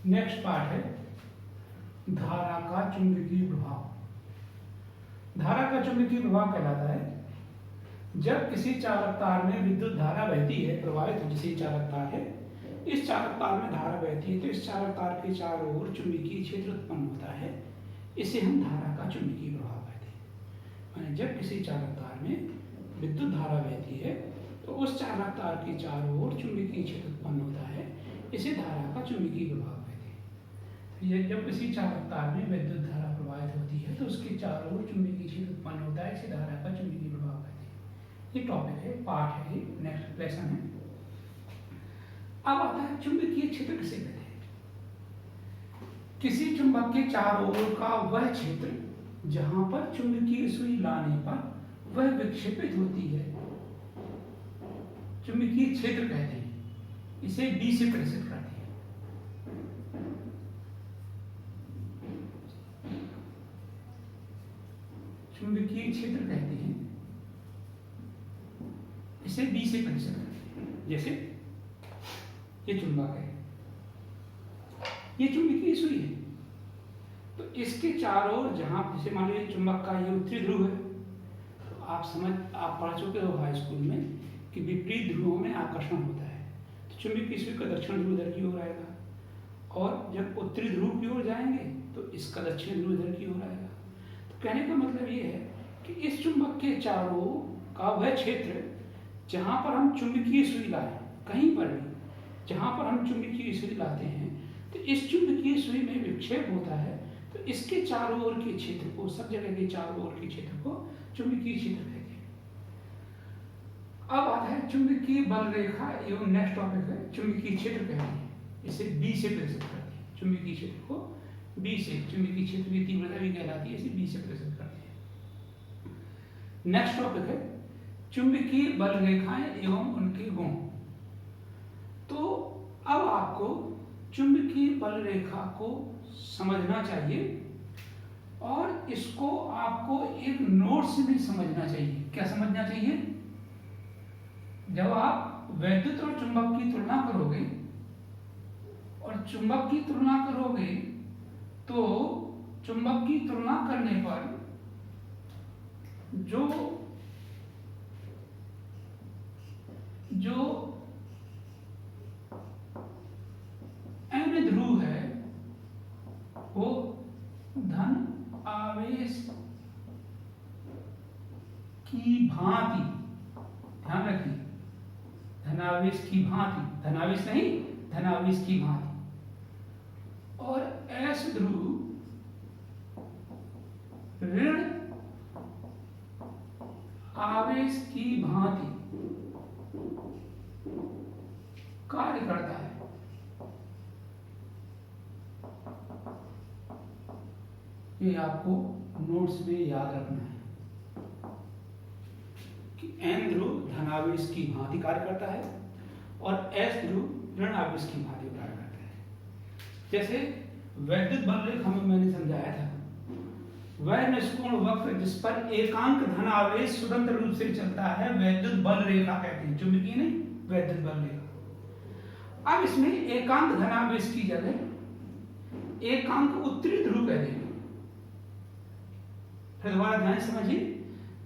Next part है धारा का चुंबकीय प्रभाव। धारा का चुंबकीय प्रभाव कहलाता है जब किसी चालक तार में विद्युत धारा बहती है, प्रवाहित जिसे चालक तार है, इस चालक तार में धारा बहती है तो इस चालक तार के चारों ओर चुंबकीय क्षेत्र उत्पन्न होता है। इसे हम धारा का चुंबकीय प्रभाव कहते हैं। माने जब किसी चालक तार में विद्युत धारा बहती है तो उस चालक तार के चारों ओर चुंबकीय क्षेत्र उत्पन्न होता है। इसे धारा का चुंबकीय प्रभाव कहते हैं। तो जब किसी चालक तार में विद्युत धारा प्रवाहित होती है तो उसके चारों ओर चुंबकीय क्षेत्र उत्पन्न होता है। इसे धारा का चुंबकीय प्रभाव कहते हैं। ये टॉपिक है, पार्ट है, नेक्स्ट लेसन है। अब आता है चुंबकीय क्षेत्र किसे कहते हैं। किसी चुंबक के चारों ओर का वह क्षेत्र जहां पर चुंबकीय सुई लाने पर वह विक्षेपित होती है, चुंबकीय क्षेत्र कहते हैं। इसे बी से प्रदर्शित करते हैं। चुंबकीय क्षेत्र कहते हैं, इसे बी से प्रदर्शित करते हैं। जैसे ये चुंबक है, ये चुंबकीय सुई है, तो इसके चारों ओर जहां जैसे मान लीजिए चुंबक का ये उत्तरी ध्रुव है, तो आप पढ़ चुके हो हाई स्कूल में कि विपरीत ध्रुवों में आकर्षण होता है। तो चुंबकीय सुई का दक्षिण ध्रुव इधर की ओर आएगा, और जब उत्तरी ध्रुव की ओर जाएंगे तो इसका दक्षिण ध्रुव इधर की ओर आएगा। तो कहने का मतलब ये है कि इस चुंबक के चारों का वह क्षेत्र जहां पर हम चुंबकीय सुई लाए, कहीं पर भी जहां पर हम चुंबकीय सुई लाते हैं तो इस चुंबकीय सुई में विक्षेप होता है, तो इसके चारों ओर के क्षेत्र को, सब जगह के चारों ओर के क्षेत्र को चुंबकीय क्षेत्र कहते हैं। अब आता है चुंबकीय बल रेखा एवं नेक्स्ट टॉपिक है चुंबकीय क्षेत्र कहते हैं। इसे बी से प्रदर्शित करते हैं। चुंबकीय क्षेत्र को बी से, चुंबकीय क्षेत्र की तीव्रता भी कहलाती है, इसे बी से प्रदर्शित करते हैं। नेक्स्ट टॉपिक है चुंबकीय बल रेखाएं एवं उनके गुण। तो अब आपको चुंबकीय बल रेखा को समझना चाहिए और इसको आपको एक नोट से भी समझना चाहिए। क्या समझना चाहिए? जब आप वैद्युत और चुंबक की तुलना करोगे और चुंबक की तुलना करोगे तो चुंबक की तुलना करने पर जो n ध्रुव है वो धन आवेश की भांति, ध्यान रखिए, धनावेश की भांति, धनावेश नहीं, धनावेश की भांति, और s ध्रुव ऋण आवेश की भांति कार्य करता है। ये आपको नोट्स में याद रखना है कि n ध्रुव धनावेश की भांति कार्य करता है और s ध्रुव ऋण आवेश की भांति कार्य करता है। जैसे वैद्युत बल रेखा में मैंने समझाया था, वह निष्कोण वक्र जिस पर एकांक धनावेश स्वतंत्र रूप से चलता है वैद्युत बल रेखा कहते हैं। चुंबकीय नहीं, वैद्युत बल रेखा। अब इसमें एकांक धनावेश की जगह एकांक उत्तरी ध्रुव कहते हैं। फिर दोबारा ध्यान समझिए,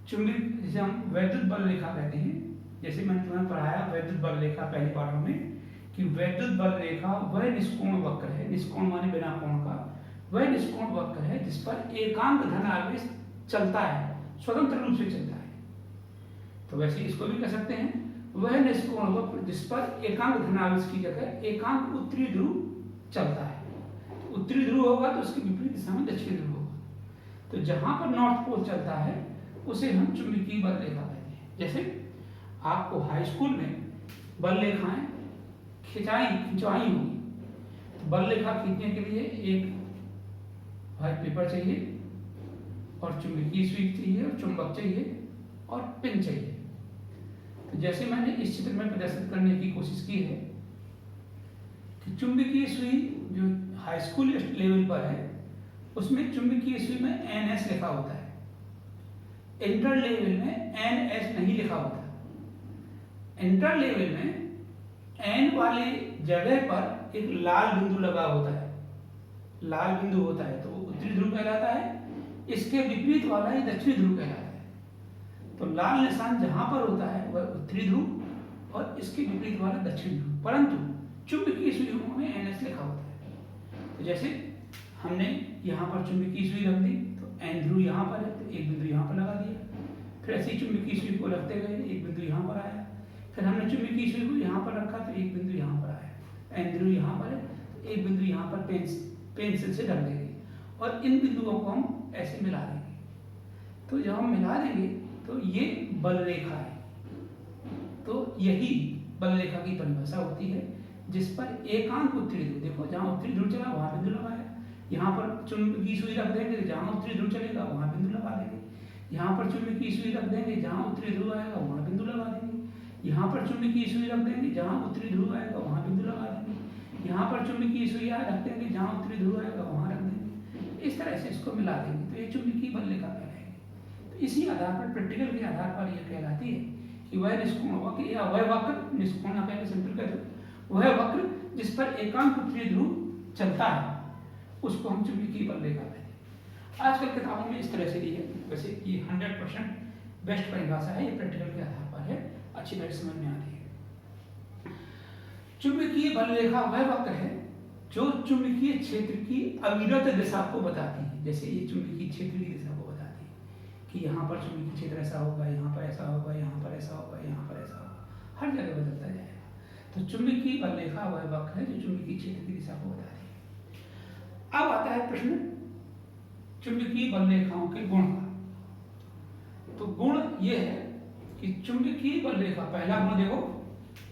चुंबक जिसे हम वैद्युत बल रेखा कहते हैं, जैसे मैंने तुम्हें पढ़ाया वैद्युत बल रेखा पहली पाठों में कि वैद्युत बल रेखा वह निष्कोण वक्र है, निष्कोण माने बिना कोण का, वह निष्कोण वक्र है जिस पर एकांक धनावेश चलता है, स्वतंत्र रूप से चलता है। तो वैसे इसको भी कह सकते हैं वह निष्कोण वक्र जिस पर एकांक धनावेश की जगह एकांक उत्तरी ध्रुव चलता है। तो उत्तरी ध्रुव होगा तो उसके विपरीत दिशा में दक्षिणी ध्रुव होगा। तो जहां पर नॉर्थ पोल चलता है उसे हम चुंबकीय बल रेखा कहते हैं। जैसे आपको हाई स्कूल में बल रेखाएं खिंचवाई होगी, तो बल रेखा खींचने के लिए एक व्हाइट पेपर चाहिए और चुंबकीय सुई चाहिए और चुंबक चाहिए और पिन चाहिए। तो जैसे मैंने इस चित्र में प्रदर्शित करने की कोशिश की है कि चुंबकीय सुई जो हाई स्कूल लेवल पर है उसमें चुंबकीय सुई में NS लिखा होता है, इंटर लेवल में NS नहीं लिखा होता। इंटर लेवल में N वाले जगह पर एक लाल बिंदु लगा होता है, लाल बिंदु होता है तो वो उत्तरी ध्रुव कहलाता है, इसके विपरीत वाला ही दक्षिणी ध्रुव कहलाता है। तो लाल निशान जहां पर होता है वह उत्तरी ध्रुव और इसके विपरीत वाला दक्षिणी ध्रुव, परंतु चुंबकीय सुइयों में NS लिखा होता है। तो जैसे हमने यहाँ पर चुंबकीय सुई रख दी तो N ध्रुव यहाँ पर है तो एक बिंदु यहाँ पर लगा दिया, फिर ऐसे ही चुंबकीय सुई को रखते गए एक बिंदु यहाँ पर आया, फिर हमने चुंबकीय सुई को यहाँ पर रखा तो एक बिंदु यहाँ पर आया, N ध्रुव यहाँ पर है तो एक बिंदु यहाँ पर पेंसिल से ढक देंगे और इन बिंदुओं को हम ऐसे मिला देंगे। तो जब हम मिला देंगे तो ये बल रेखा है। तो यही बल रेखा की परिभाषा होती है जिस पर एकांक उत्तरी ध्रुव, देखो जहां उत्तरी ध्रुव चला वहां बिंदु लगाया, यहाँ पर चुंबकीय सुई रख देंगे जहां उत्तरी ध्रुव चलेगा वहां बिंदु लगा देंगे, यहाँ पर चुंबकीय सुई रख देंगे जहां उत्तरी ध्रुव आएगा वहां बिंदु लगा देंगे, यहाँ पर चुंबकीय सुई रख देंगे जहां उत्तरी ध्रुव आएगा वहां बिंदु लगा देंगे, यहाँ पर चुंबकीय सुई रख देंगे जहां उत्तरी ध्रुव आएगा वहां रख देंगे। इस तरह से इसको मिला देंगे तो ये चुंबकीय बल रेखा कहलाएगी। तो इसी आधार पर प्रैक्टिकल के आधार पर यह कहलाती है कि वह निष्कोण वक्र या वह वक्र, निष्कोण पहले सिंपल कर दो, वह वक्र जिस पर एकांक उत्तरी ध्रुव चलता है उसको हम चुंबकीय बल रेखा कहते हैं। आजकल किताबों में इस तरह से दी है, वैसे ये 100% बेस्ट परिभाषा है, ये प्रैक्टिकल के आधार पर है, अच्छी तरह समझ में आती है। चुंबकीय बल रेखा वह वक्र है जो चुंबकीय क्षेत्र की अविरत दिशा को बताती है। जैसे ये चुंबकीय क्षेत्र की दिशा को बताती है कि यहाँ पर चुंबकीय क्षेत्र ऐसा होगा, यहाँ पर ऐसा होगा, यहाँ पर ऐसा होगा, यहाँ पर ऐसा होगा, हर जगह बदलता जाएगा। तो चुंबकीय बल रेखा वह वक्र है जो चुंबकीय क्षेत्र की दिशा को बताती है। अब आता है प्रश्न चुंबकीय बल रेखाओं के गुण का। तो गुण ये है कि चुंबकीय बल रेखा, पहला गुण देखो,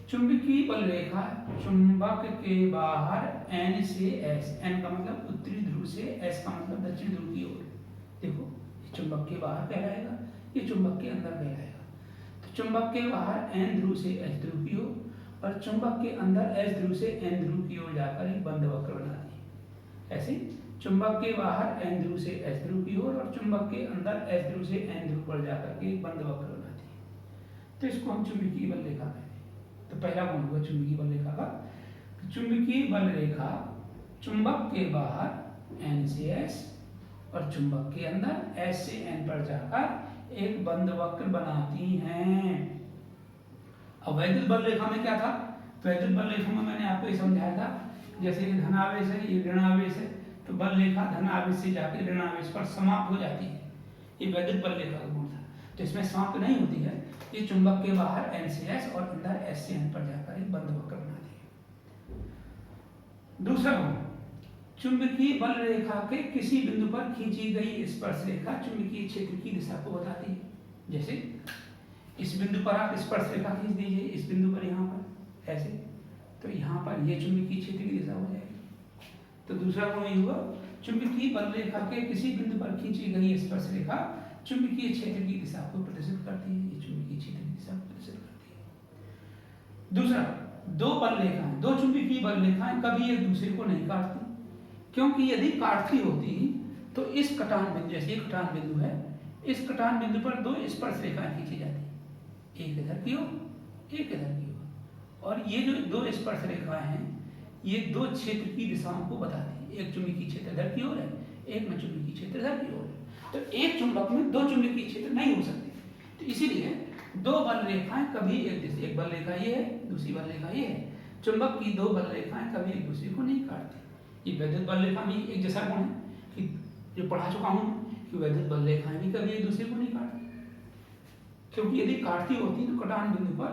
चुंबकीय बल रेखा चुंबक के बाहर N से S, N का मतलब उत्तरी ध्रुव से, S का मतलब दक्षिण ध्रुव की ओर, देखो ये चुंबक के बाहर कहलाएगा, ये चुंबक के अंदर कहलाएगा। तो चुंबक के बाहर N ध्रुव से S ध्रुव की ओर और चुंबक के अंदर S ध्रुव से N ध्रुव की ओर जाकर एक बंद वक्र बनाती है। ऐसे चुंबक के बाहर N ध्रुव से S ध्रुव की ओर और चुंबक के अंदर S ध्रुव से N ध्रुव पर जाकर के एक बंद वक्र बनाती है। तो इसको हम चुंबकीय बल रेखा कहते हैं। तो पहला गुण होगा चुंबकीय बल रेखा का, चुंबकीय बल रेखा चुंबक के बाहर N से S और चुंबक के अंदर S से N पर जाकर एक बंद वक्र बनाती हैं। अब वैद्युत बल रेखा में क्या था? वैद्युत बल रेखा में मैंने आपको ये समझाया था, जैसे ये धनावेश है, ये ऋणावेश है, तो बल रेखा धनावेश से जाकर ऋणावेश पर समाप्त हो जाती है। ये वैद्युत बल रेखा का गुण था। तो इसमें समाप्त नहीं होती है, ये चुंबक के बाहर N से S और अंदर S से N पर जाकर एक बंद वक्र बनाती है। दूसरा गुण, चुंबकीय बल रेखा के किसी बिंदु पर खींची गई स्पर्श रेखा चुंबकीय क्षेत्र की दिशा को बताती है। जैसे इस बिंदु पर आप स्पर्श रेखा खींच दीजिए, इस बिंदु पर यहाँ पर ऐसे, तो यहाँ पर ये चुंबकीय क्षेत्र की दिशा हो जाएगी। तो दूसरा गुण ये हुआ, चुंबकीय बल रेखा के किसी बिंदु पर खींची गई स्पर्श रेखा चुंबकीय क्षेत्र की दिशा को प्रदर्शित करती है। ये चुंबकीय क्षेत्र की दिशा को प्रदर्शित करती है। दूसरा, दो बल रेखाएं, दो चुंबकीय बल रेखाएं कभी एक दूसरे को नहीं काटती, क्योंकि यदि काटती होती तो इस कटान बिंदु, जैसे ये कटान बिंदु है, इस कटान बिंदु पर दो स्पर्श रेखाएं खींची जाती, एक इधर की ओर, एक इधर की ओर। और ये जो दो स्पर्श रेखाएं हैं, ये दो क्षेत्र की दिशाओं को बताती है। एक चुंबकीय क्षेत्र इधर की ओर है, एक में चुंबकीय क्षेत्र इधर की ओर है। तो एक चुंबक में दो चुंबकीय क्षेत्र नहीं हो सकते। तो इसीलिए दो बल रेखाएं कभी एक दिशा, एक बल रेखा ये है, दूसरी बल रेखा ये है, चुंबक की दो बल रेखाएं कभी एक दूसरे को नहीं काटती। ये वैद्युत बल रेखा में एक जैसा गुण है कि जो पढ़ा चुका हूं कि वैद्युत बल रेखाएं भी कभी एक दूसरे को नहीं काटती, क्योंकि यदि काटती होती तो कटान बिंदु पर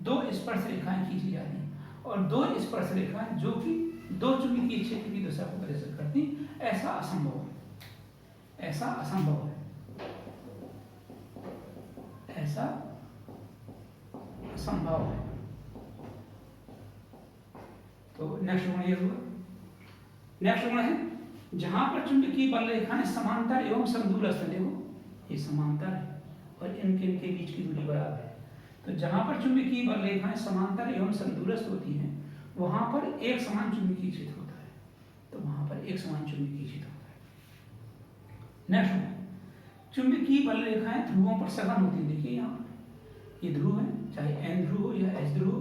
दो स्पर्श रेखाएं खींची जाती और दो स्पर्श रेखाएं जो कि दो चुंबकीय क्षेत्र की दिशा को प्रदर्शित करती, ऐसा असंभव है, ऐसा असंभव है, ऐसा असंभव है। तो नेक्स्ट गुण ये हुआ। नेक्स्ट गुण है, जहां पर चुंबकीय बल रेखाएं समांतर एवं समदूरस्थ, देखो ये समांतर है और इनके बीच की दूरी बराबर है। तो जहां पर चुंबकीय बल रेखाएं समांतर एवं समदूरस्थ होती हैं, वहां पर एक समान चुंबकीय क्षेत्र होता है। तो वहां पर एक समान चुंबकीय क्षेत्र होता है। नेक्स्ट, चुंबकीय बल रेखाएं ध्रुवों पर सघन होती है। देखिए यहाँ पर ये ध्रुव है, चाहे N ध्रुव हो या S ध्रुव हो,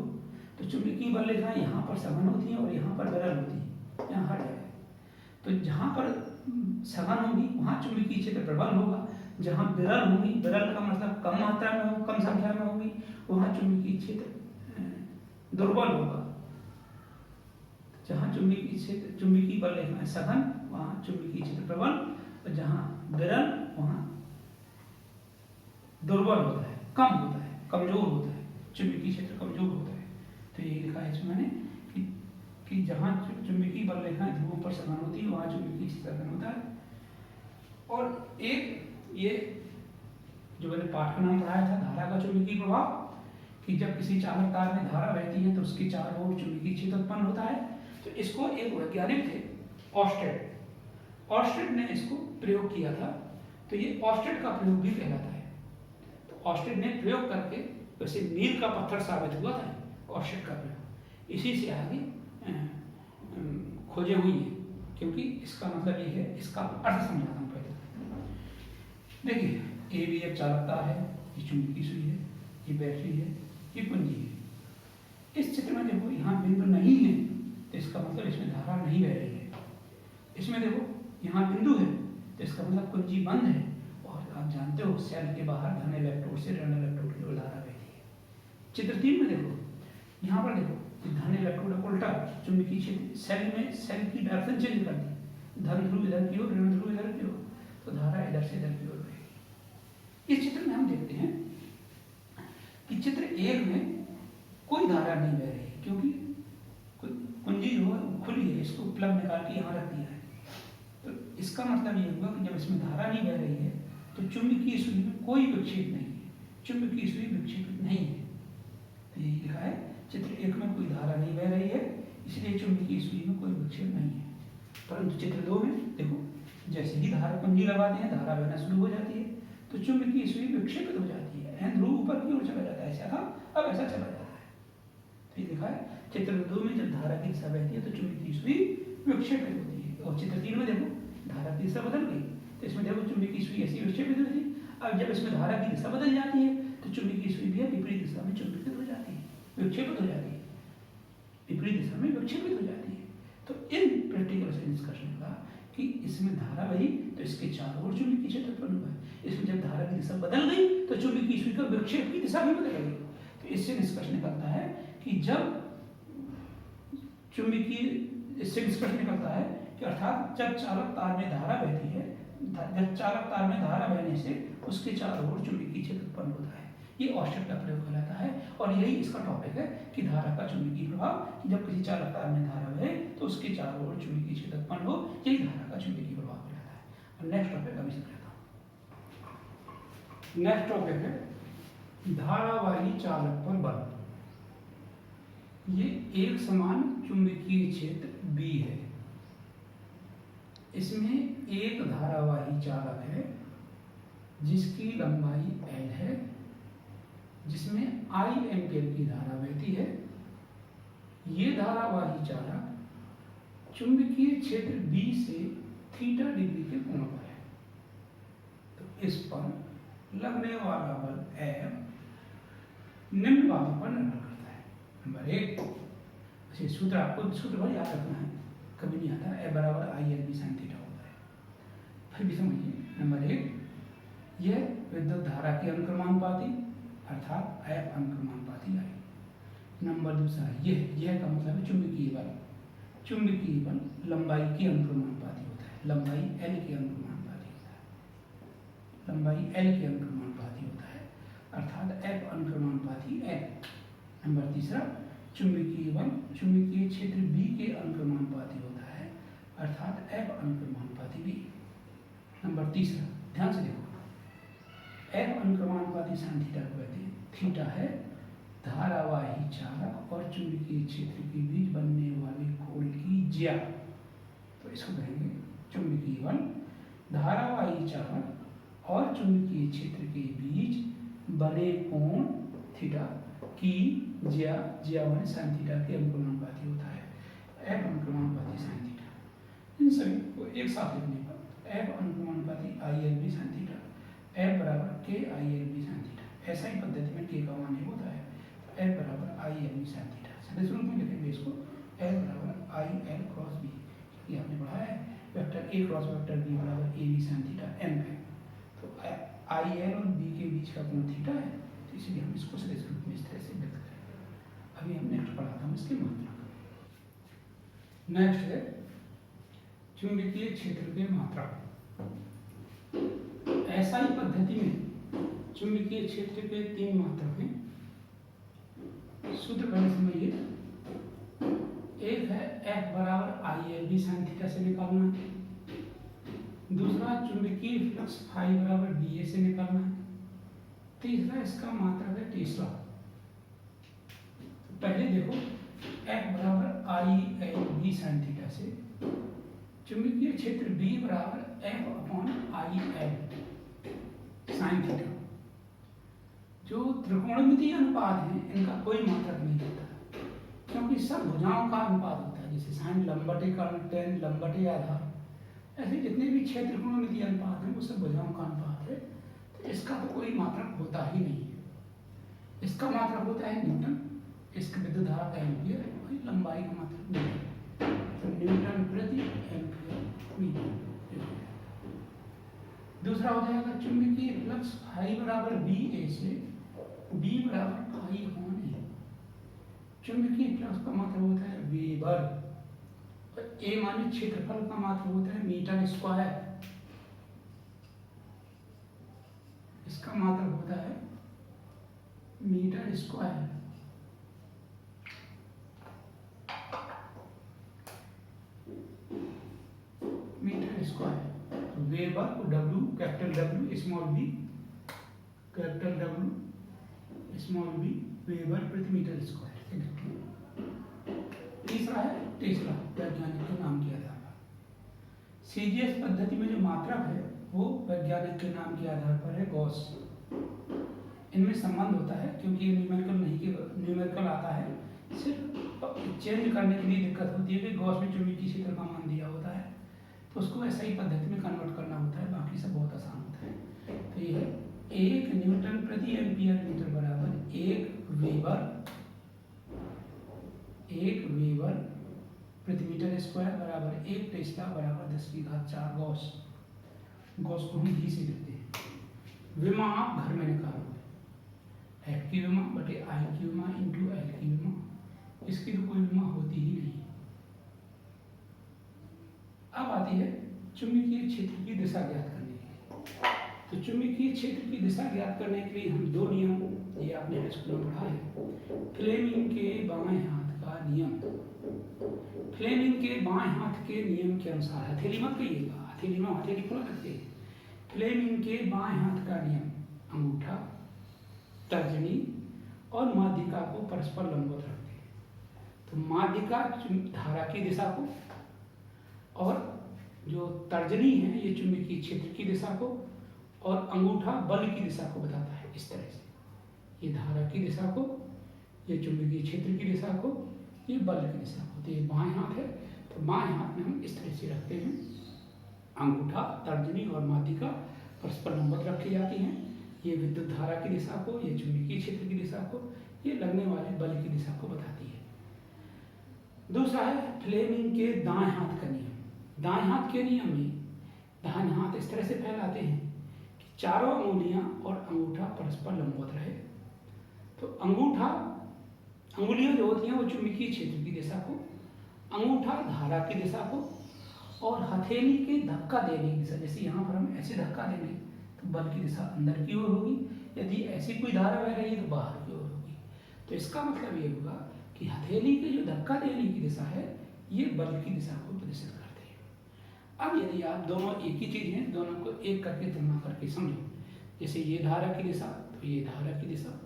तो चुंबकीय बल रेखाएं यहाँ पर सघन होती हैं और यहाँ पर विरल होती है, यहाँ हर जगह। तो जहाँ पर सघन होगी वहाँ चुंबकीय क्षेत्र प्रबल होगा, जहाँ विरल होगी, विरल का मतलब कम मात्रा में हो, कम संख्या में होगी, वहाँ चुंबकीय क्षेत्र दुर्बल होगा। जहाँ चुंबकीय बल रेखाएं सघन वहाँ चुंबकीय क्षेत्र प्रबल, और जहाँ विरल वहाँ दुर्बल होता है, कम होता है, कमजोर होता है, चुंबकीय क्षेत्र कमजोर होता है। तो यही लिखा है इसमें मैंने कि जहाँ चुंबकीय बल रेखाएं ध्रुवों पर समान होती है वहाँ चुंबकीय क्षेत्र सघन होता है। और एक ये जो मैंने पाठ का नाम पढ़ाया था धारा का चुंबकीय प्रभाव, कि जब किसी चालक तार में धारा बहती है तो उसके चारों ओर चुंबकीय क्षेत्र उत्पन्न होता है। तो इसको एक वैज्ञानिक थे ऑस्टेड ने इसको प्रयोग किया था। तो ये ऑस्टेड का प्रयोग भी कहलाता है। तो ऑस्टेड ने प्रयोग करके वैसे मील का पत्थर साबित हुआ था ऑस्टेड का प्रयोग, इसी से आगे खोजे हुई है, क्योंकि इसका मतलब ये है, इसका अर्थ समझाता हूँ पहले। देखिए ये भी एक चालक तार है, ये चुंबकीय सुई है, ये बैटरी है, ये कुंजी है। इस चित्र में देखो यहाँ बिंदु नहीं है, तो इसका मतलब इसमें धारा नहीं बह रही है। इसमें देखो यहाँ बिंदु है, तो इसका मतलब कुंजी बंद है, और आप जानते हो सेल के बाहर धन इलेक्ट्रोड से ऋण इलेक्ट्रोड की ओर धारा बहती है। चित्र 3 में देखो, यहाँ पर देखो धन इलेक्ट्रोड उल्टा चुंबकीय क्षेत्र सेल की डायरेक्शन चेंज कर दी, धन ध्रुव इधर की ओर, ऋण ध्रुव इधर की ओर, तो धारा इधर से इधर की ओर बहेगी। इस चित्र में हम देखते हैं कि चित्र 1 में कोई धारा नहीं बह रही, क्योंकि कुंजी जो है खुली है, इसको प्लग निकाल के यहाँ रख दिया है। तो इसका मतलब ये हुआ कि जब इसमें धारा नहीं बह रही है तो चुंबकीय सुई में कोई विक्षेप नहीं है, चुंबकीय सुई विक्षेपित नहीं है। तो यही लिखा है चित्र 1 में कोई धारा नहीं बह रही है, इसलिए चुंबकीय सुई में कोई विक्षेप नहीं है। परंतु चित्र 2 में देखो, जैसे ही धारा कुंजी लगाते हैं धारा बहना शुरू हो जाती है, तो चुंबकीय सुई विक्षेपित हो जाती है, ध्रुव ऊपर की ओर चला जाता है, ऐसा था अब ऐसा चला जाता है। तो ये लिखा है चित्र 2 में जब धारा की दिशा बहती है तो चुंबकीय सुई विक्षेपित होती है। और चित्र 3 में देखो धारा की दिशा बदल गई, तो इसमें देखो चुंबकीय सुई ऐसी विक्षेपित होती है। अब जब इसमें धारा की दिशा बदल जाती है तो चुंबकीय सुई भी विपरीत दिशा में चुंबकित हो जाती है, विक्षेपित हो जाती है, विपरीत दिशा में विक्षेपित हो जाती है। तो इन प्रैक्टिकल से निष्कर्ष निकला कि इसमें धारा बही तो इसके चारों ओर चुंबकीय क्षेत्र उत्पन्न हुआ है। इसमें जब धारा की दिशा बदल गई तो चुंबकीय सुई का विक्षेप की दिशा भी बदल गई। तो इससे निष्कर्ष निकलता है कि जब चुंबकीय, इससे निष्कर्ष निकलता है कि अर्थात जब चालक तार में धारा बहती है, जब चालक तार में धारा बहने से उसके चारों ओर चुंबकीय क्षेत्र उत्पन्न होता है। ये ऑस्टेड का प्रयोग कहलाता है, और यही इसका टॉपिक है कि धारा का चुंबकीय प्रभाव, कि जब किसी चालक तार में धारा बहे तो उसके चारों ओर चुंबकीय क्षेत्र उत्पन्न हो, यही धारा का चुंबकीय प्रभाव कहलाता है। और नेक्स्ट टॉपिक अभी से कहता हूँ। नेक्स्ट टॉपिक है धारावाही चालक पर बल। ये एक समान चुंबकीय क्षेत्र B है, इसमें एक धारावाही चालक है जिसकी लंबाई L है, जिसमें I एम्पीयर की धारा बहती है। ये धारावाही चालक चुंबकीय क्षेत्र B से थीटा डिग्री के कोण पर है। तो इस पर लगने वाला बल F निम्न बातों पर निर्भर करता है। नंबर 1, अच्छा सूत्र आपको सूत्र बहुत याद रखना है, कभी नहीं आता। F बराबर ILB sin थीटा होता है, फिर भी समझिए। नंबर 1, यह विद्युत धारा की अनुक्रमानुपाती अर्थात F अनुक्रमानुपाती I। नंबर 2, यह का मतलब है चुंबकीय बल। चुंबकीय बल लंबाई के अनुक्रमानुपाती होता है, लंबाई L के अनुक्रमानुपाती होता है, लंबाई L के अनुक्रमानुपाती होता है, अर्थात F अनुक्रमानुपाती L। नंबर 3, चुंबकीय बल चुंबकीय क्षेत्र B के अनुक्रमानुपाती होता है, अर्थात F अनुक्रमानुपाती B। नंबर 3, ध्यान से देखो, F अनुक्रमानुपाती sin थीटा को कहते हैं। थीटा है धारावाही चालक और चुंबकीय क्षेत्र के बीच बनने वाले कोण की ज्या। तो इसको कहेंगे चुंबकीय बल धारावाही चालक और चुंबकीय क्षेत्र के बीच बने कोण थीटा की ज्या, ज्या माने sin थीटा के अनुक्रमानुपाती होता है। F अनुक्रमानुपाती sin थीटा, इन सभी को एक साथ लिखने पर F अनुक्रमानुपाती ILB sin theta, F बराबर KILB sin थीटा। ऐसा ही पद्धति में K का मान ही होता है, तो F बराबर ILB sin थीटा। सदिश रूप में लिखेंगे इसको F बराबर IL क्रॉस B, ये आपने पढ़ा है ए क्रॉस वेक्टर बी बराबर A B sine theta M है। तो आई एल और बी के बीच का कोण थीटा है, तो इसलिए हम इसको सीधे रूप में इस तरह से व्यक्त करेंगे। अभी हम नेक्स्ट पढ़ाता हूँ इसकी मात्रा। नेक्स्ट है चुंबकीय क्षेत्र की मात्रा। एसआई पद्धति में चुंबकीय क्षेत्र के 3 मात्रक हैं। सूत्र करने समझिए, एक है F बराबर I L B sine theta से निकालना है, दूसरा चुंबकीय फ्लक्स फाई बराबर बी ए से निकालना है, तीसरा इसका मात्रक है टेस्ला। तो पहले देखो F बराबर I L B sine theta से चुंबकीय क्षेत्र B बराबर F upon I L sine theta. जो त्रिकोणमितीय अनुपात है इनका कोई मात्रक नहीं होता, क्योंकि सब भुजाओं का अनुपात होता है। जैसे साइन लंबटे कर्ण टेन लंबटे आधार, ऐसे जितने भी 6 त्रिकोणमितीय अनुपात हैं वो सब भुजाओं का अनुपात है। तो इसका तो कोई मात्रक होता ही नहीं है। इसका मात्रक होता है न्यूटन, इसकी विद्युत धारा का एम्पियर, वही लंबाई का मात्रक न्यूटन। तो न्यूटन प्रति एम्पियर मीटर। दूसरा हो जाएगा चुंबकीय फ्लक्स फाई बराबर बी ए से बी बराबर फाई अपॉन ए। चुंबकीय फ्लक्स का मात्रक होता है वेबर और ए माने क्षेत्रफल का मात्रक होता है मीटर स्क्वायर। इसका मात्रक होता है metre square. Metre square weber को W capital W small v capital W small v weber प्रति मीटर स्क्वायर। तीसरा है टेस्ला, वैज्ञानिक के नाम के आधार पर। सीजीएस पद्धति में जो मात्रक है वो वैज्ञानिक के नाम के आधार पर है गॉस। इनमें संबंध होता है क्योंकि ये न्यूमेरिकल नहीं कि न्यूमेरिकल आता है, सिर्फ चेंज करने के लिए दिक्कत होती है कि गॉस में चुंबकीय क्षेत्र का मान दिया होता है तो उसको ऐसा ही पद्धति में कन्वर्ट करना होता है, बाकी सब बहुत आसान होता है। तो ये है 1 न्यूटन प्रति एम्पियर मीटर बराबर 1 वेबर प्रति मीटर स्क्वायर बराबर 1 टेस्ला बराबर 10⁴ गॉस। गॉस को हम घी से लिखते हैं। विमा आप घर में निकालोगे, एफ की विमा बटे आई की विमा इंटू एल की विमा, इसकी तो कोई विमा होती ही नहीं। अब आती है चुंबकीय क्षेत्र की दिशा ज्ञात करने के लिए। तो चुंबकीय क्षेत्र की दिशा ज्ञात करने के लिए हम 2 नियम, ये आपने स्कूल में पढ़ा है। फ्लेमिंग के बाएं हाथ का नियम। फ्लेमिंग के बाएं हाथ के नियम के अनुसार, हथेली मत कहिएगा, हथेली में हथेली खुला रखते हैं। फ्लेमिंग के बाएं हाथ का नियम अंगूठा, तर्जनी और माध्यिका को परस्पर लंबवत रखते हैं। तो माध्यिका धारा की दिशा को और जो तर्जनी है ये चुंबकीय क्षेत्र की दिशा को और अंगूठा बल की दिशा को बताता है। इस तरह से ये धारा की दिशा को, ये चुंबकीय क्षेत्र की दिशा को, ये बल की दिशा को। तो ये बाएं हाथ है, तो बाएं हाथ में हम इस तरह से रखते हैं। अंगूठा, तर्जनी और माध्यिका परस्पर लंबवत रखी जाती हैं। ये विद्युत धारा की दिशा को, ये चुंबकीय क्षेत्र की दिशा को, ये लगने वाले बल की दिशा को बताती है। दूसरा है फ्लेमिंग के दाएं हाथ का नियम। दाएं हाथ के नियम में दाहिने हाथ इस तरह से फैलाते हैं कि चारों अंगुलियां और अंगूठा परस्पर लंबवत रहे। तो अंगुलियां जो होती हैं वो चुंबकीय क्षेत्र की दिशा को, अंगूठा धारा की दिशा को और हथेली के धक्का देने की दिशा। जैसे यहाँ पर हम ऐसे धक्का देंगे तो बल की दिशा अंदर की ओर होगी, यदि ऐसी कोई धारा बह रही है तो बाहर की ओर होगी। तो इसका मतलब ये होगा कि हथेली के जो धक्का देने की दिशा है ये बल की दिशा को प्रदर्शित करती है। अब यदि आप दोनों एक ही चीज हैं, दोनों को एक करके तुलना करके समझो। जैसे ये धारा की दिशा तो ये धारा की दिशा,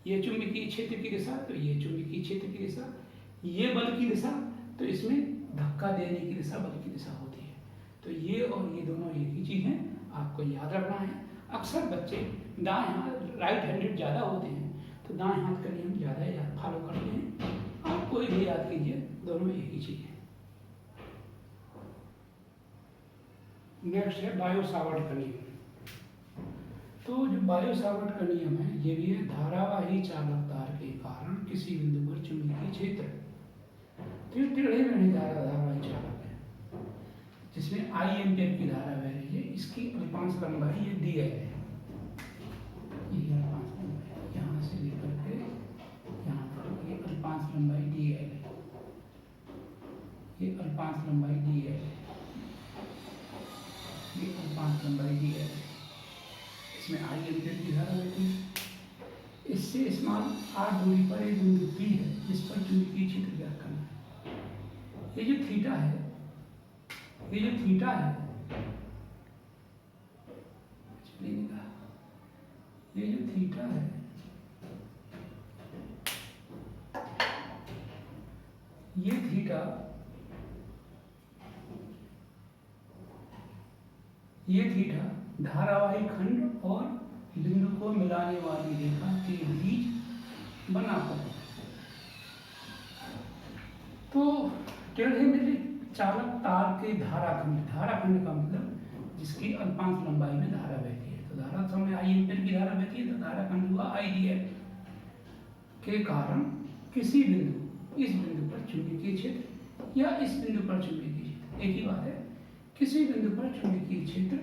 ये चुंबकीय क्षेत्र की दिशा तो ये चुंबकीय क्षेत्र की दिशा, ये बल की दिशा तो इसमें धक्का देने की दिशा बल की दिशा होती है। तो ये और ये दोनों एक ही चीज हैं, आपको याद रखना है। अक्सर बच्चे दाएं हाथ राइट हैंडेड ज़्यादा होते हैं तो दाएं हाथ का नियम ज़्यादा याद फॉलो करते हैं। आप कोई भी याद कीजिए, दोनों एक ही चीज़ है। नेक्स्ट है बायो सावर्ट का नियम। तो जो बायो सावर्ट का नियम है ये भी है, धारावाही चालक तार के कारण किसी बिंदु पर चुंबकीय क्षेत्र, तो ये टेढ़े मेढ़े धारावाही चालक है। जिसमें I एम्पियर की धारा बह रही है, इसकी अल्पांश लंबाई ये दी है, ये अल्पांश लंबाई यहाँ से लेकर के यहाँ तक, ये अल्पांश लंबाई डी है, ये अल्पांश लंबाई डी है, ये अल्पांश लंबाई डी है, इसमें I एम्पियर की धारा बहती है। इससे स्मॉल r दूरी पर एक बिंदु P है जिस पर चुंबकीय क्षेत्र ज्ञात करना है। ये जो थीटा है, ये जो थीटा है, ये जो थीटा है, ये थीटा, ये थीटा धारावाही खंड और बिंदु को मिलाने वाली रेखा के बीच बना हुआ है। तो टेढ़े मेढ़े चालक तार के धाराखंड, धाराखंड का मतलब जिसकी अल्पांश लंबाई में धारा बहती है, तो धारा समय I एम्पियर की धारा बहती है, तो धाराखंड हुआ IDL के कारण किसी बिंदु, इस बिंदु पर चुंबकीय क्षेत्र या इस बिंदु पर चुंबकीय क्षेत्र, एक ही बात है, किसी बिंदु पर चुंबकीय क्षेत्र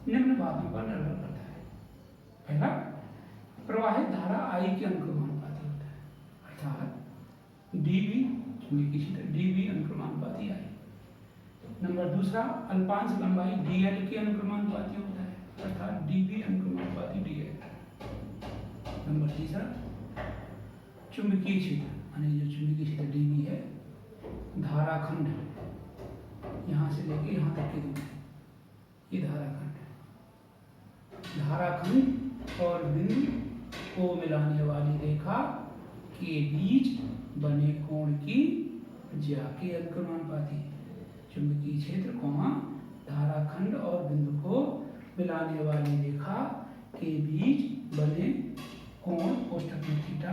निम्न बातों पर निर्भर करता है। पहला, प्रवाहित धारा I के अनुक्रमानुपाती होता है, अर्थात dV चुंबकीय क्षेत्र dV अनुक्रमानुपाती I। नंबर दूसरा, अल्पांश लंबाई dl के अनुक्रमानुपाती होता है, अर्थात dV अनुक्रमानुपाती dl। नंबर तीसरा, चुंबकीय क्षेत्र, यानी जो चुंबकीय क्षेत्र dV है, धाराखंड यहाँ से लेके यहाँ तक की दूरी, ये धाराखंड, धाराखंड और बिंदु को मिलाने वाली रेखा के बीच बने कोण की ज्या के अनुक्रमानुपाती। चुंबकीय क्षेत्र कोमा धाराखंड और बिंदु को मिलाने वाली रेखा के बीच बने कोण कोष्ठक में थीटा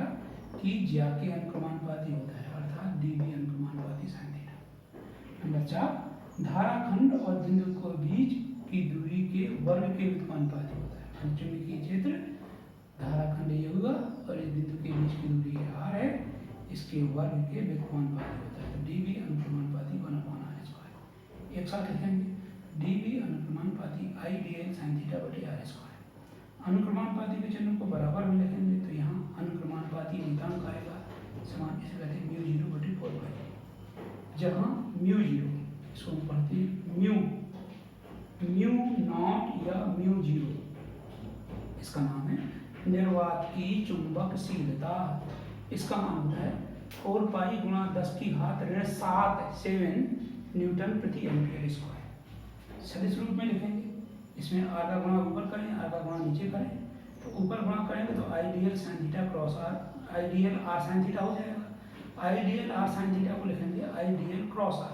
की ज्या के अनुक्रमानुपाती होता है, अर्थात dV अनुक्रमानुपाती sin थीटा। नंबर 4, धाराखंड और बिंदु के बीच की दूरी के वर्ग के व्युत्क्रमानुपाती होता है। चुंबकीय क्षेत्र धाराखंड ये हुआ और इस बिंदु के बीच की दूरी r है, इसके वर्ग के व्युत्क्रमानुपाती होता है, तो dV अनुक्रमानुपाती 1/r²। एक साथ लिखेंगे, dV अनुक्रमानुपाती IDL sin थीटा बटे r²। अनुक्रमानुपाती के चिन्ह को बराबर में लिखेंगे, तो यहाँ अनुक्रमानुपाती नियतांक आएगा समान, इसे कहते हैं μ0 बटे 4π, जहाँ μ0 इसको हम पढ़ते हैं μ0 या μ0, इसका नाम है निर्वात की चुंबकशीलता। इसका मान होता है 4 पाई गुणा 10⁻⁷ न्यूटन प्रति एम्पियर स्क्वायर। सदिश रूप में लिखेंगे, इसमें r का गुणा ऊपर करें, r का गुणा नीचे करें, तो ऊपर गुणा करेंगे तो IDL sin theta cross r, IDL r sin theta हो जाएगा। IDL r sin थीटा को लिखेंगे IDL क्रॉस r,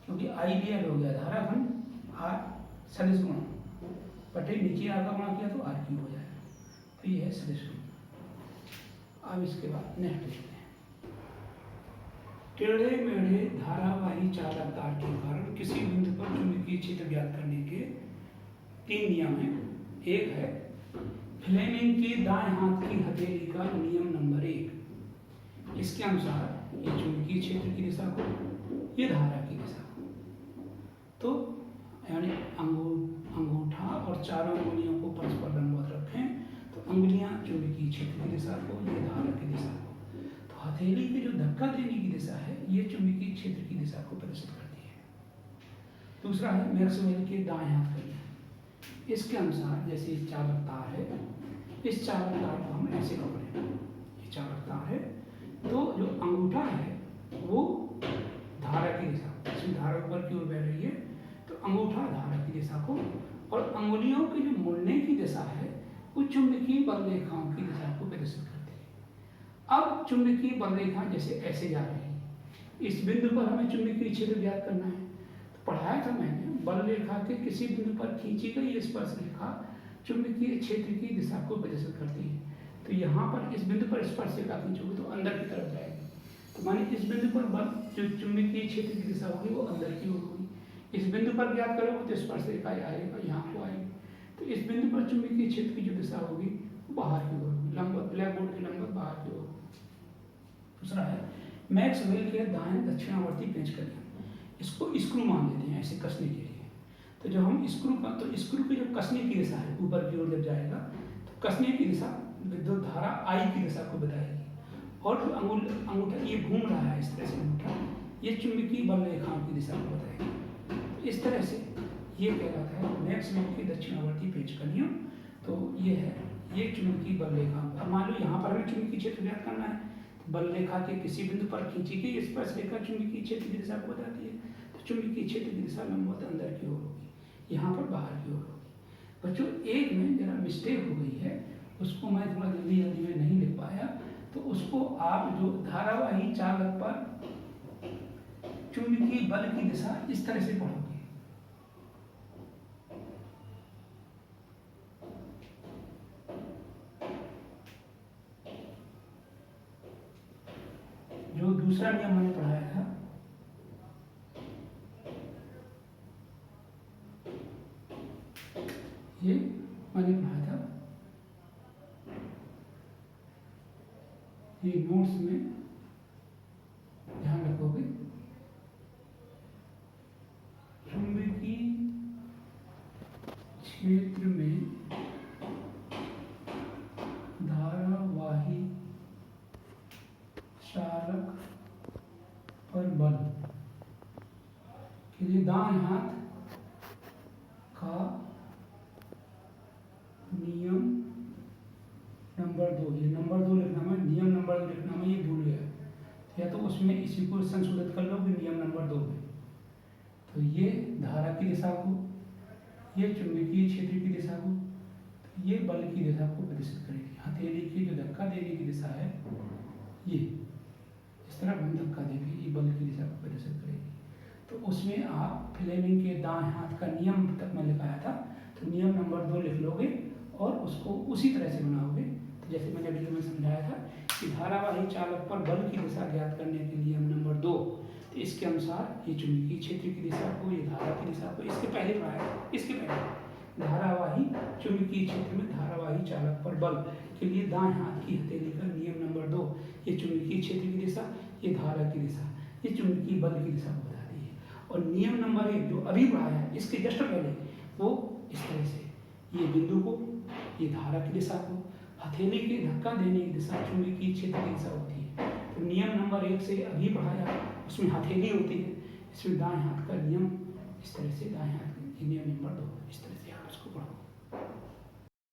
क्योंकि IDL हो गया धाराखंड, r सदिश गुणा बटे नीचे r का गुणा किया तो r क्यूब हो जाएगा, तो ये है सदिश रूप। अब इसके बाद नेक्स्ट देखते हैं, टेढ़े मेढ़े धारावाही चालक तार के कारण किसी बिंदु पर चुंबकीय क्षेत्र ज्ञात करने के 3 नियम हैं। एक है फ्लेमिंग के दाएं हाथ की हथेली का नियम नंबर 1। इसके अनुसार ये चुंबकीय क्षेत्र की दिशा को, ये धारा की दिशा को, तो यानी अंगूठा और चारों उंगलियों को परस्पर लंबवत रखें, तो उंगलियां चुंबकीय क्षेत्र की दिशा को, ये धारा की दिशा को, तो हथेली की जो धक्का देने की दिशा है ये चुंबकीय क्षेत्र की दिशा को प्रदर्शित करती है। दूसरा है मैक्सवेल के दाएं हाथ का नियम। इसके अनुसार जैसे चालक तार है, इस चालक तार को हम ऐसे पकड़ें, ये चालक तार है, तो जो अंगूठा है वो धारा की दिशा, इसमें धारा ऊपर की ओर बह रही है, तो अंगूठा धारा की दिशा को, और अंगुलियों की जो मुड़ने की दिशा है वो चुंबकीय बल रेखाओं की दिशा को प्रदर्शित करती है। अब चुंबकीय बल रेखा जैसे ऐसे जा रही है, इस बिंदु पर हमें चुंबकीय क्षेत्र ज्ञात करना है, तो पढ़ाया था मैंने, बल रेखा के किसी बिंदु पर खींची गई स्पर्श रेखा चुंबकीय क्षेत्र की दिशा को प्रदर्शित करती है। तो यहाँ पर इस बिंदु पर स्पर्श रेखा खींचोगे तो अंदर की तरफ जाएगी, तो माने इस बिंदु पर बल जो चुंबकीय क्षेत्र की दिशा होगी वो अंदर की ओर होगी। इस बिंदु पर ज्ञात करोगे तो स्पर्श रेखा आएगा, यहाँ को आएगी, तो इस बिंदु पर चुंबकीय क्षेत्र की जो दिशा होगी वो बाहर की ओर होगी, लंबवत, ब्लैक बोर्ड की लंबवत बाहर की ओर। दूसरा है मैक्सवेल के दाएं दक्षिणावर्ती पेंच का नियम। इसको स्क्रू मान लेते हैं ऐसे कसने के लिए। तो जब हम स्क्रू का, तो स्क्रू की जो कसने की दिशा है ऊपर की ओर जब जाएगा तो कसने की दिशा विद्युत धारा आई की दिशा को बताएगी। और जो अंगूठा ये घूम रहा है इस तरह से अंगूठा, ये चुंबकीय बल रेखाओं की दिशा को बताएगी। तो इस तरह से ये कहलाता है मैक्सवेल की दक्षिणावर्ती पेंच का नियम। तो ये है, ये चुंबकीय बल रेखा। अब मान लो यहाँ पर हमें चुंबकीय क्षेत्र ज्ञात करना है, तो बल रेखा के किसी बिंदु पर खींची गई स्पर्श रेखा चुंबकीय क्षेत्र की दिशा को बताती है। तो चुंबकीय क्षेत्र की दिशा लंबवत अंदर की ओर होगी, यहाँ पर बाहर की ओर होगी। बच्चों एक में जरा मिस्टेक हो गई है, उसको मैं थोड़ा जल्दी में नहीं लिख पाया, तो उसको आप जो धारावाही चालक पर चुंबकीय बल की दिशा इस तरह से पढ़ोगे। जो दूसरा नियम मैंने पढ़ाया था, ये मैंने पढ़ाया था, ये नोट्स में ध्यान रखोगे। चुंबकीय क्षेत्र में धारावाही चालक पर बल के लिए दाएं हाथ का नियम नंबर 2, ये नंबर 2 लिखना है, नियम नंबर 2 लिखना है, ये भूल गया, या तो उसमें इसी को संशोधित कर लो कि नियम नंबर 2 में। तो ये धारा की दिशा को, ये चुंबकीय क्षेत्र की दिशा को, तो ये बल की दिशा को प्रदर्शित करेगी। हथेली की जो धक्का देने की दिशा है, ये इस तरह हम धक्का देंगे, ये बल की दिशा को प्रदर्शित करेगी। तो उसमें आप फ्लेमिंग के दाएं हाथ का नियम तक मैं लिखाया था, तो नियम नंबर 2 लिख लोगे और उसको उसी तरह से बनाओगे। तो जैसे मैंने वीडियो में समझाया था कि धारावाही चालक पर बल की दिशा ज्ञात करने के नियम नंबर 2, तो इसके अनुसार ये चुंबकीय क्षेत्र की दिशा को, ये धारा की दिशा को, इसके पहले पढ़ाया, इसके पहले धारावाही चुंबकीय क्षेत्र में धारावाही चालक पर बल के लिए दाएं हाथ की हथेली का नियम नंबर 2, ये चुंबकीय क्षेत्र की दिशा, ये धारा की दिशा, ये चुंबकीय बल की दिशा को बताती है। और नियम नंबर 1 जो अभी पढ़ाया है, इसके जस्ट पहले वो इस तरह से, ये बिंदु को, ये धारा की दिशा को, हथेली के धक्का देने की दिशा चुंबकीय क्षेत्र की दिशा होती है। तो नियम नंबर 1 से अभी पढ़ाया, उसमें हथेली होती है, इसमें दाएं हाथ का नियम इस तरह से, दाएं हाथ का नियम नंबर 2 इस तरह से आप उसको पढ़ो।